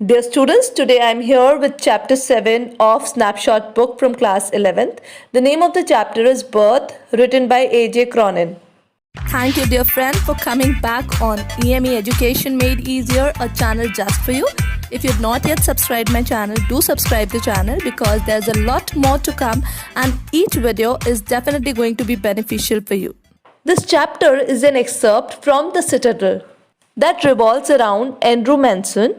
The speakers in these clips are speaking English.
Dear students, today I am here with chapter 7 of Snapshot book from class 11th. The name of the chapter is Birth, written by A.J. Cronin. Thank you, dear friend, for coming back on EME Education Made Easier, a channel just for you. If you have not yet subscribed my channel, do subscribe the channel because there's a lot more to come and each video is definitely going to be beneficial for you. This chapter is an excerpt from the Citadel that revolves around Andrew Manson.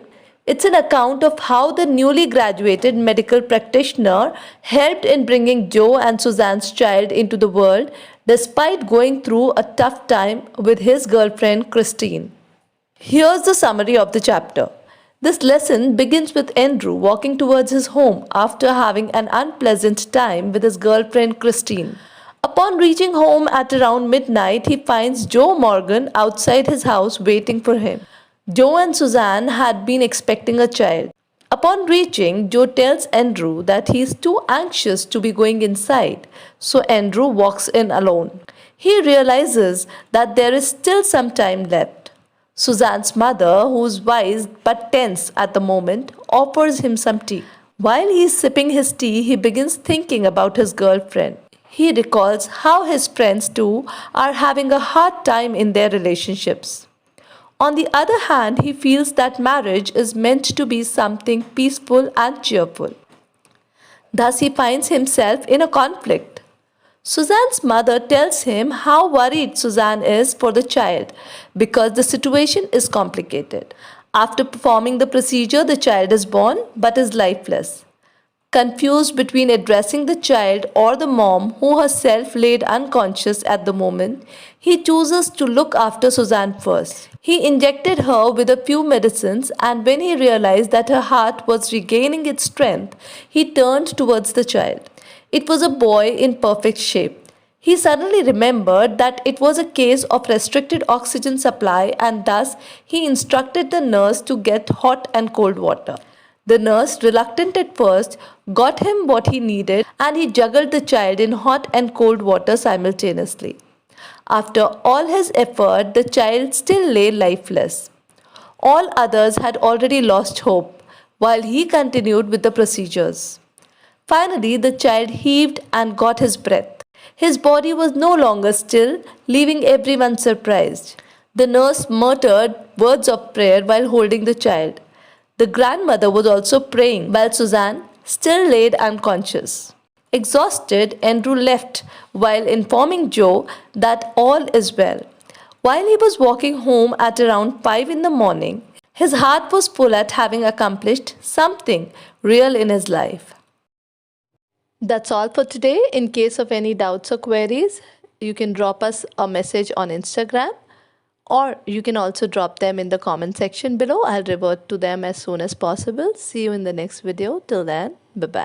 It's an account of how the newly graduated medical practitioner helped in bringing Joe and Suzanne's child into the world despite going through a tough time with his girlfriend Christine. Here's the summary of the chapter. This lesson begins with Andrew walking towards his home after having an unpleasant time with his girlfriend Christine. Upon reaching home at around midnight, he finds Joe Morgan outside his house waiting for him. Joe and Suzanne had been expecting a child. Upon reaching, Joe tells Andrew that he is too anxious to be going inside, so Andrew walks in alone. He realizes that there is still some time left. Suzanne's mother, who is wise but tense at the moment, offers him some tea. While he is sipping his tea, he begins thinking about his girlfriend. He recalls how his friends too are having a hard time in their relationships. On the other hand, he feels that marriage is meant to be something peaceful and cheerful. Thus, he finds himself in a conflict. Suzanne's mother tells him how worried Suzanne is for the child because the situation is complicated. After performing the procedure, the child is born but is lifeless. Confused between addressing the child or the mom, who herself laid unconscious at the moment, he chooses to look after Suzanne first. He injected her with a few medicines, and when he realized that her heart was regaining its strength, he turned towards the child. It was a boy in perfect shape. He suddenly remembered that it was a case of restricted oxygen supply, and thus he instructed the nurse to get hot and cold water. The nurse, reluctant at first, got him what he needed and he juggled the child in hot and cold water simultaneously. After all his effort, the child still lay lifeless. All others had already lost hope, while he continued with the procedures. Finally, the child heaved and got his breath. His body was no longer still, leaving everyone surprised. The nurse muttered words of prayer while holding the child. The grandmother was also praying while Suzanne still laid unconscious. Exhausted, Andrew left while informing Joe that all is well. While he was walking home at around 5 in the morning, his heart was full at having accomplished something real in his life. That's all for today. In case of any doubts or queries, you can drop us a message on Instagram. Or you can also drop them in the comment section below. I'll revert to them as soon as possible. See you in the next video. Till then, bye-bye.